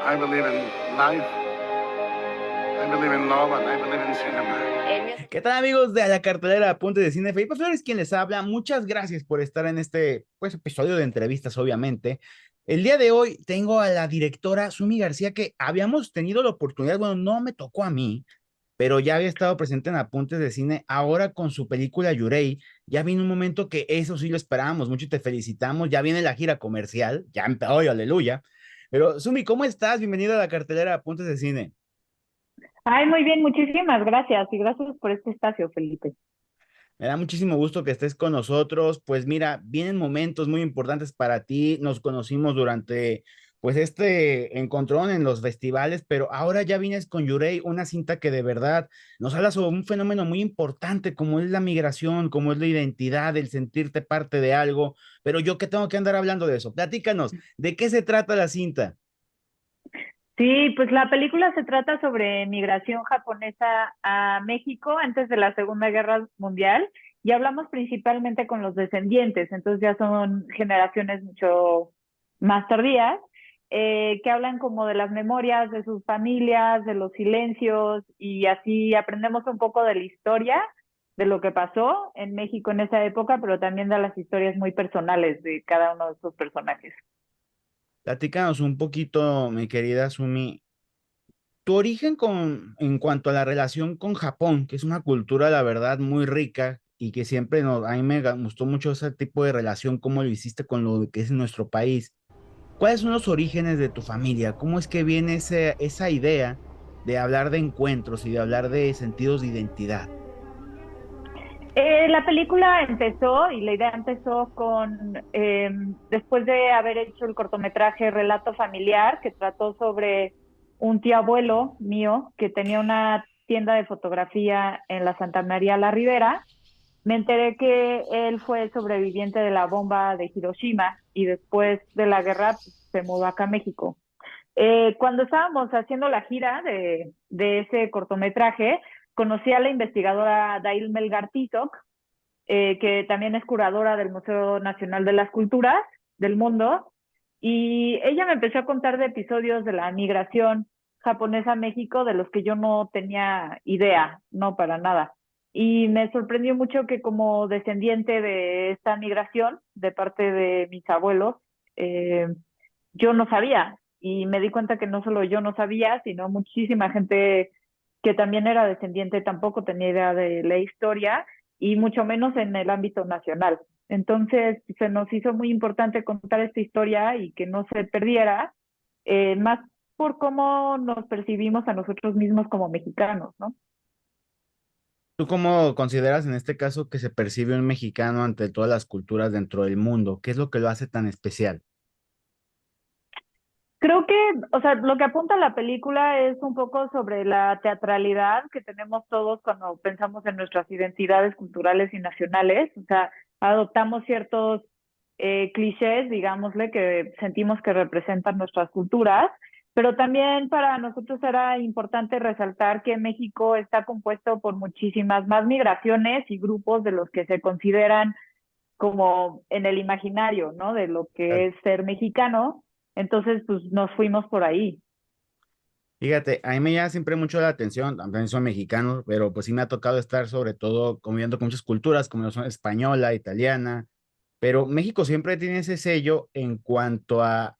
I believe in life, I believe in love, and I believe in cinema. ¿Qué tal, amigos de la cartelera de Apuntes de Cine? Felipe Flores quien les habla. Muchas gracias por estar en este episodio de entrevistas, obviamente. El día de hoy tengo a la directora Sumi García, que habíamos tenido la oportunidad, bueno, no me tocó a mí, pero ya había estado presente en Apuntes de Cine. Ahora con su película Yurei, ya viene un momento que eso sí lo esperábamos mucho y te felicitamos. Ya viene la gira comercial, ya, ¡ay, aleluya! Pero Sumi, ¿cómo estás? Bienvenida a la cartelera de Apuntes de Cine. Ay, muy bien, muchísimas gracias y gracias por este espacio, Felipe. Me da muchísimo gusto que estés con nosotros. Pues mira, vienen momentos muy importantes para ti. Nos conocimos durante, pues, este encontrón en los festivales, pero ahora ya vienes con Yurei, una cinta que de verdad nos habla sobre un fenómeno muy importante, como es la migración, como es la identidad, el sentirte parte de algo. Pero yo que tengo que andar hablando de eso. Platícanos, ¿de qué se trata la cinta? Sí, pues la película se trata sobre migración japonesa a México antes de la Segunda Guerra Mundial y hablamos principalmente con los descendientes, entonces ya son generaciones mucho más tardías, que hablan como de las memorias de sus familias, de los silencios y así aprendemos un poco de la historia, de lo que pasó en México en esa época, pero también de las historias muy personales de cada uno de sus personajes. Platícanos un poquito, mi querida Sumi, tu origen en cuanto a la relación con Japón, que es una cultura, la verdad, muy rica y que siempre a mí me gustó mucho ese tipo de relación, cómo lo hiciste con lo que es nuestro país. ¿Cuáles son los orígenes de tu familia? ¿Cómo es que viene esa idea de hablar de encuentros y de hablar de sentidos de identidad? La película empezó y la idea empezó después de haber hecho el cortometraje Relato Familiar, que trató sobre un tío abuelo mío que tenía una tienda de fotografía en la Santa María la Ribera. Me enteré que él fue sobreviviente de la bomba de Hiroshima y después de la guerra pues, se mudó acá a México. Cuando estábamos haciendo la gira de ese cortometraje, conocí a la investigadora Dail Melgar Tizoc, que también es curadora del Museo Nacional de las Culturas del Mundo, y ella me empezó a contar de episodios de la migración japonesa a México de los que yo no tenía idea, no para nada. Y me sorprendió mucho que como descendiente de esta migración, de parte de mis abuelos, eh, yo no sabía. Y me di cuenta que no solo yo no sabía, sino muchísima gente que también era descendiente tampoco tenía idea de la historia y mucho menos en el ámbito nacional. Entonces se nos hizo muy importante contar esta historia y que no se perdiera, más por cómo nos percibimos a nosotros mismos como mexicanos, ¿no? ¿Tú cómo consideras en este caso que se percibe un mexicano ante todas las culturas dentro del mundo? ¿Qué es lo que lo hace tan especial? Creo que, o sea, lo que apunta la película es un poco sobre la teatralidad que tenemos todos cuando pensamos en nuestras identidades culturales y nacionales. O sea, adoptamos ciertos clichés, digámosle, que sentimos que representan nuestras culturas, pero también para nosotros era importante resaltar que México está compuesto por muchísimas más migraciones y grupos de los que se consideran como en el imaginario, ¿no? De lo que es ser mexicano. Entonces, pues nos fuimos por ahí. Fíjate, a mí me llama siempre mucho la atención, también soy mexicano, pero pues sí me ha tocado estar sobre todo conviviendo con muchas culturas, como lo son española, italiana, pero México siempre tiene ese sello en cuanto a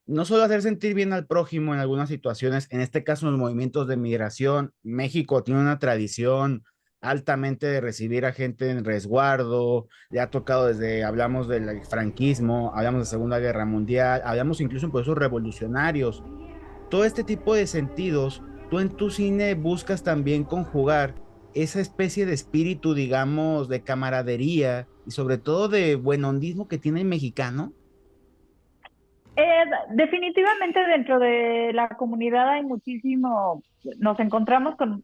no solo hacer sentir bien al prójimo en algunas situaciones, en este caso en los movimientos de migración, México tiene una tradición altamente de recibir a gente en resguardo, ya ha tocado desde, hablamos del franquismo, hablamos de Segunda Guerra Mundial, hablamos incluso en procesos revolucionarios, todo este tipo de sentidos, tú en tu cine buscas también conjugar esa especie de espíritu, digamos, de camaradería y sobre todo de buenondismo que tiene el mexicano. Definitivamente dentro de la comunidad hay muchísimo, nos encontramos con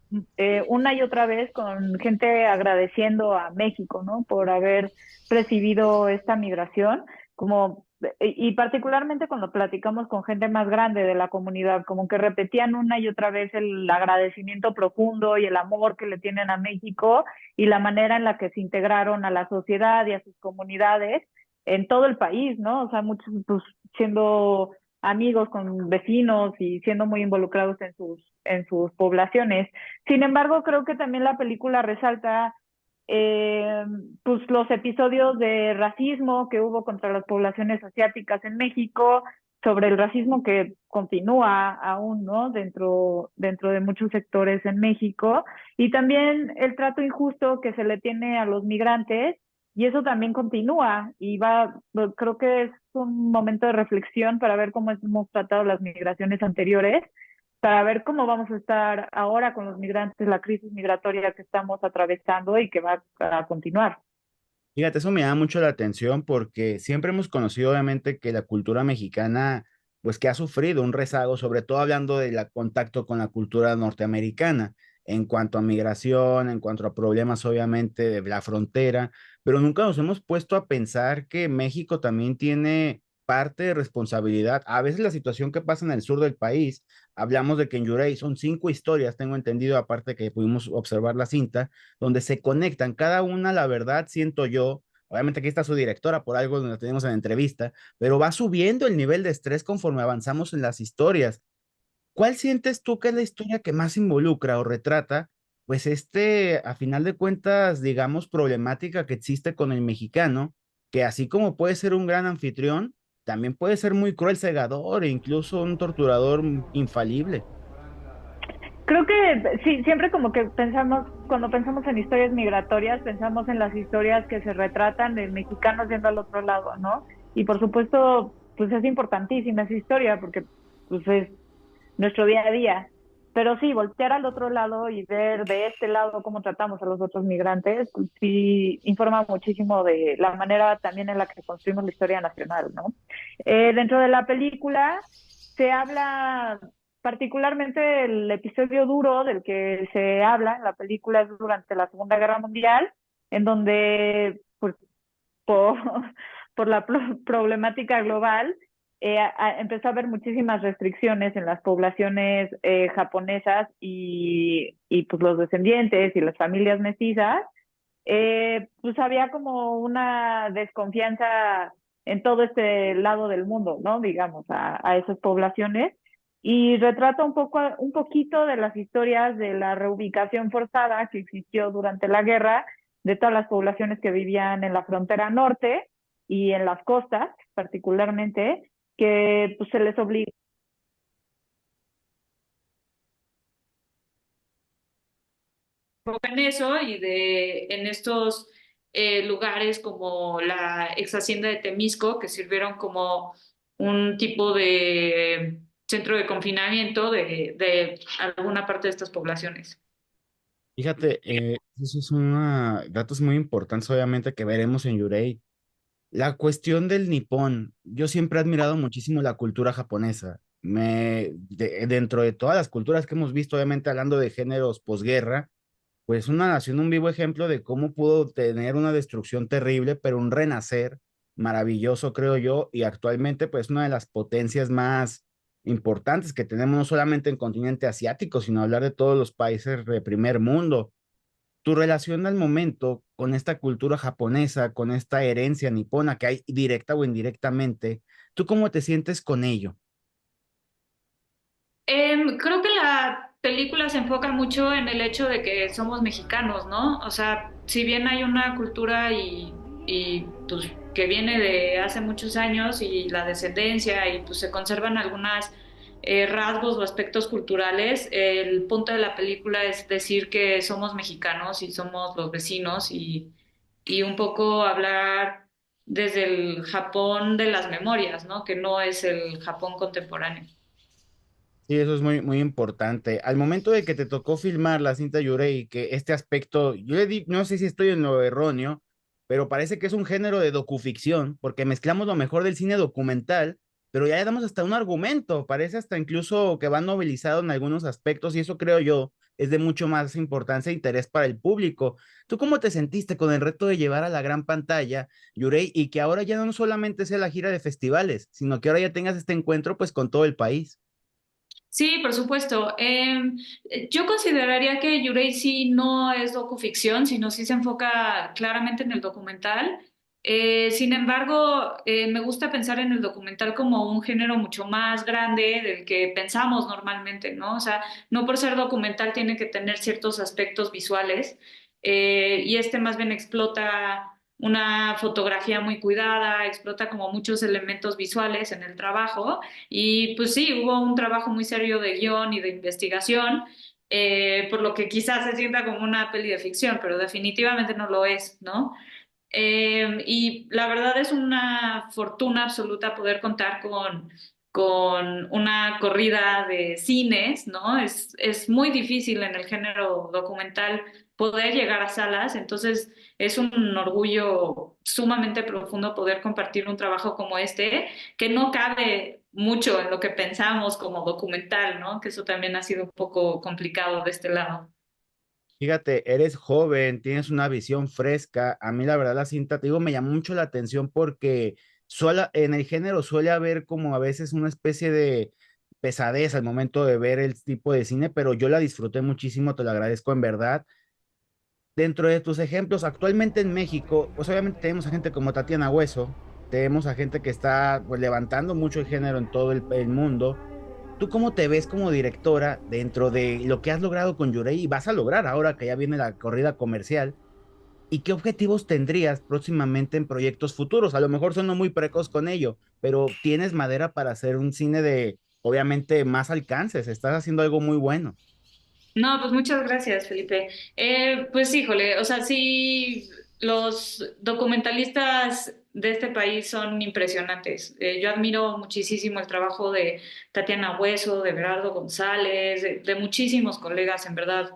una y otra vez con gente agradeciendo a México, ¿no? Por haber recibido esta migración, como, y particularmente cuando platicamos con gente más grande de la comunidad, como que repetían una y otra vez el agradecimiento profundo y el amor que le tienen a México y la manera en la que se integraron a la sociedad y a sus comunidades en todo el país, ¿no? O sea, muchos, pues, siendo amigos, con vecinos y siendo muy involucrados en sus poblaciones. Sin embargo, creo que también la película resalta eh, pues los episodios de racismo que hubo contra las poblaciones asiáticas en México, sobre el racismo que continúa aún, ¿no? Dentro de muchos sectores en México, y también el trato injusto que se le tiene a los migrantes, y eso también continúa, y creo que es un momento de reflexión para ver cómo hemos tratado las migraciones anteriores, para ver cómo vamos a estar ahora con los migrantes, la crisis migratoria que estamos atravesando y que va a continuar. Fíjate, eso me llama mucho la atención porque siempre hemos conocido obviamente que la cultura mexicana, pues que ha sufrido un rezago, sobre todo hablando del contacto con la cultura norteamericana, en cuanto a migración, en cuanto a problemas obviamente de la frontera, pero nunca nos hemos puesto a pensar que México también tiene parte de responsabilidad. A veces la situación que pasa en el sur del país, hablamos de que en Yurey son 5 historias, tengo entendido, aparte que pudimos observar la cinta donde se conectan cada una, la verdad, siento yo, obviamente aquí está su directora, por algo la tenemos en entrevista, pero va subiendo el nivel de estrés conforme avanzamos en las historias. ¿Cuál sientes tú que es la historia que más involucra o retrata, pues a final de cuentas, digamos, problemática que existe con el mexicano, que así como puede ser un gran anfitrión, también puede ser muy cruel, cegador e incluso un torturador infalible? Creo que sí, siempre como que pensamos, cuando pensamos en historias migratorias, pensamos en las historias que se retratan de mexicanos yendo al otro lado, ¿no? Y por supuesto, pues es importantísima esa historia porque pues es nuestro día a día. Pero sí, voltear al otro lado y ver de este lado cómo tratamos a los otros migrantes, pues sí informa muchísimo de la manera también en la que construimos la historia nacional, ¿no? Dentro de la película se habla particularmente el episodio duro del que se habla en la película es durante la Segunda Guerra Mundial, en donde, pues, por, por la problemática global, empezó a haber muchísimas restricciones en las poblaciones japonesas y pues los descendientes y las familias mestizas, pues había como una desconfianza en todo este lado del mundo, ¿no? Digamos, a esas poblaciones. Y retrata un poquito de las historias de la reubicación forzada que existió durante la guerra de todas las poblaciones que vivían en la frontera norte y en las costas, particularmente, que pues, se les obligó en eso y en estos lugares como la ex hacienda de Temisco, que sirvieron como un tipo de centro de confinamiento de alguna parte de estas poblaciones. Fíjate, eso es datos muy importantes, obviamente, que veremos en Yurei. La cuestión del nipón, yo siempre he admirado muchísimo la cultura japonesa. Dentro de todas las culturas que hemos visto, obviamente hablando de géneros posguerra, pues una nación, un vivo ejemplo de cómo pudo tener una destrucción terrible, pero un renacer maravilloso, creo yo, y actualmente pues una de las potencias más importantes que tenemos, no solamente en continente asiático, sino hablar de todos los países de primer mundo. Tu relación al momento con esta cultura japonesa, con esta herencia nipona que hay directa o indirectamente, ¿tú cómo te sientes con ello? Creo que la película se enfoca mucho en el hecho de que somos mexicanos, ¿no? O sea, si bien hay una cultura y pues que viene de hace muchos años y la descendencia y pues se conservan algunas rasgos o aspectos culturales, el punto de la película es decir que somos mexicanos y somos los vecinos y un poco hablar desde el Japón de las memorias, ¿no? Que no es el Japón contemporáneo. Sí, eso es muy, muy importante. Al momento de que te tocó filmar la cinta Yurei, que este aspecto, yo le di, no sé si estoy en lo erróneo, pero parece que es un género de docuficción, porque mezclamos lo mejor del cine documental, pero ya le damos hasta un argumento, parece hasta incluso que va novelizado en algunos aspectos, y eso creo yo es de mucho más importancia e interés para el público. ¿Tú cómo te sentiste con el reto de llevar a la gran pantalla Yurei y que ahora ya no solamente sea la gira de festivales, sino que ahora ya tengas este encuentro pues con todo el país? Sí, por supuesto. Yo consideraría que Yurei sí no es docuficción, sino sí se enfoca claramente en el documental. Sin embargo, me gusta pensar en el documental como un género mucho más grande del que pensamos normalmente, ¿no? O sea, no por ser documental tiene que tener ciertos aspectos visuales, y este más bien explota una fotografía muy cuidada, explota como muchos elementos visuales en el trabajo y pues sí, hubo un trabajo muy serio de guión y de investigación. Por lo que quizás se sienta como una peli de ficción, pero definitivamente no lo es, ¿no? Y la verdad es una fortuna absoluta poder contar con una corrida de cines, ¿no? Es muy difícil en el género documental poder llegar a salas, entonces es un orgullo sumamente profundo poder compartir un trabajo como este, que no cabe mucho en lo que pensamos como documental, ¿no? Que eso también ha sido un poco complicado de este lado. Fíjate, eres joven, tienes una visión fresca. A mí la verdad la cinta, te digo, me llamó mucho la atención porque en el género suele haber como a veces una especie de pesadez al momento de ver el tipo de cine, pero yo la disfruté muchísimo, te lo agradezco en verdad. Dentro de tus ejemplos, actualmente en México, pues obviamente tenemos a gente como Tatiana Hueso, tenemos a gente que está pues levantando mucho el género en todo el mundo. ¿Tú cómo te ves como directora dentro de lo que has logrado con Yurei y vas a lograr ahora que ya viene la corrida comercial? ¿Y qué objetivos tendrías próximamente en proyectos futuros? A lo mejor son no muy precoz con ello, pero tienes madera para hacer un cine de, obviamente, más alcances. Estás haciendo algo muy bueno. No, pues muchas gracias, Felipe. Pues híjole, o sea, sí, los documentalistas de este país son impresionantes. Yo admiro muchísimo el trabajo de Tatiana Hueso, de Berardo González, de muchísimos colegas, en verdad.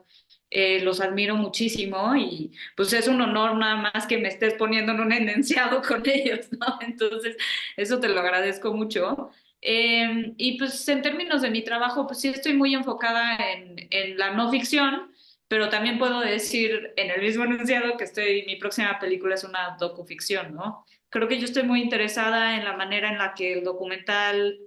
Los admiro muchísimo y pues es un honor nada más que me estés poniendo en un enunciado con ellos, ¿no? Entonces, eso te lo agradezco mucho. Y pues en términos de mi trabajo, pues sí estoy muy enfocada en la no ficción, pero también puedo decir en el mismo enunciado que mi próxima película es una docuficción, ¿no? Creo que yo estoy muy interesada en la manera en la que el documental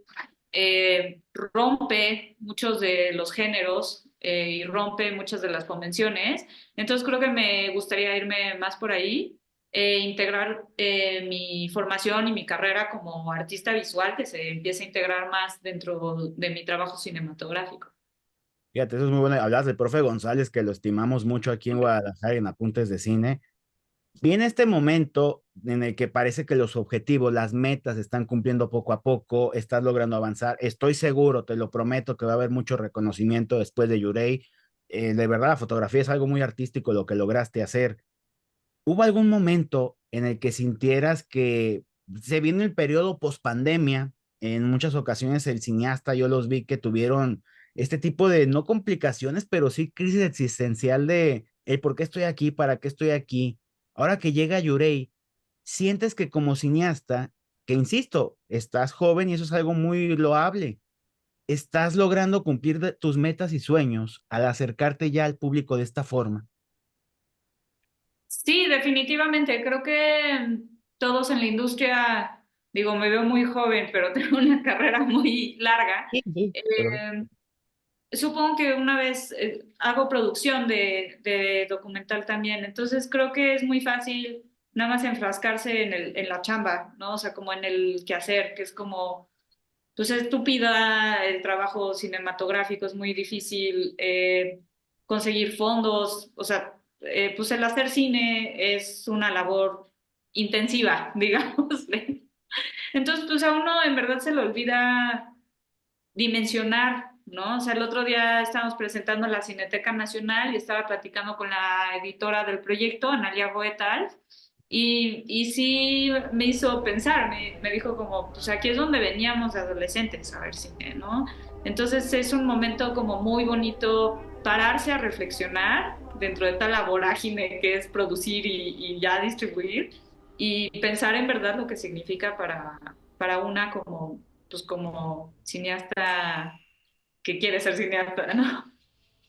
rompe muchos de los géneros y rompe muchas de las convenciones. Entonces creo que me gustaría irme más por ahí, integrar mi formación y mi carrera como artista visual, que se empiece a integrar más dentro de mi trabajo cinematográfico. Fíjate, eso es muy bueno. Hablas del profe González, que lo estimamos mucho aquí en Guadalajara en Apuntes de Cine. Viene este momento en el que parece que los objetivos, las metas se están cumpliendo poco a poco, estás logrando avanzar. Estoy seguro, te lo prometo, que va a haber mucho reconocimiento después de Yurei. De verdad, la fotografía es algo muy artístico lo que lograste hacer. ¿Hubo algún momento en el que sintieras que se viene el periodo post-pandemia? En muchas ocasiones el cineasta, yo los vi que tuvieron este tipo de, no complicaciones, pero sí crisis existencial de el por qué estoy aquí, para qué estoy aquí. Ahora que llega Yurei, sientes que como cineasta, que insisto, estás joven y eso es algo muy loable, estás logrando cumplir tus metas y sueños al acercarte ya al público de esta forma. Sí, definitivamente. Creo que todos en la industria, digo, me veo muy joven, pero tengo una carrera muy larga. Sí, sí, pero Eh, Supongo que una vez hago producción de documental también, entonces creo que es muy fácil nada más enfrascarse en la chamba, ¿no? O sea, como en el quehacer, que es como, pues es estúpida, el trabajo cinematográfico es muy difícil, conseguir fondos, o sea, pues el hacer cine es una labor intensiva, digamos. Entonces, pues a uno en verdad se le olvida dimensionar, ¿no? O sea, el otro día estábamos presentando la Cineteca Nacional y estaba platicando con la editora del proyecto, Analia Goetal, y sí me hizo pensar, me dijo como, pues aquí es donde veníamos de adolescentes a ver cine, ¿no? Entonces es un momento como muy bonito pararse a reflexionar dentro de tal la vorágine que es producir y ya distribuir y pensar en verdad lo que significa para una como pues como cineasta que quiere ser cineasta, ¿no?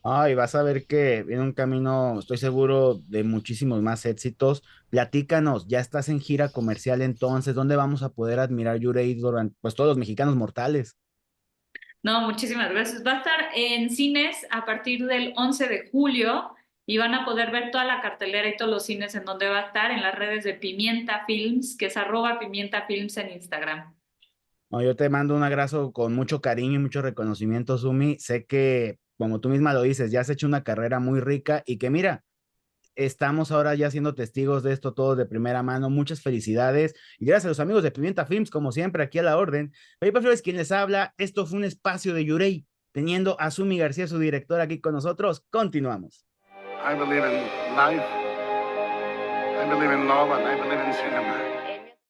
ay, vas a ver que viene un camino, estoy seguro, de muchísimos más éxitos. Platícanos, ya estás en gira comercial entonces, ¿dónde vamos a poder admirar Yurei durante, pues todos los mexicanos mortales? No, muchísimas gracias. Va a estar en cines a partir del 11 de julio y van a poder ver toda la cartelera y todos los cines en donde va a estar en las redes de Pimienta Films, que es @PimientaFilms en Instagram. No, yo te mando un abrazo con mucho cariño y mucho reconocimiento, Sumi. Sé que, como tú misma lo dices, ya has hecho una carrera muy rica y que mira, estamos ahora ya siendo testigos de esto todos de primera mano. Muchas felicidades y gracias a los amigos de Pimienta Films, como siempre, aquí a la orden. Felipe Flores, quien les habla. Esto fue un espacio de Yurei, teniendo a Sumi García, su directora, aquí con nosotros. Continuamos. I believe in life. I believe in love, and I believe in cinema.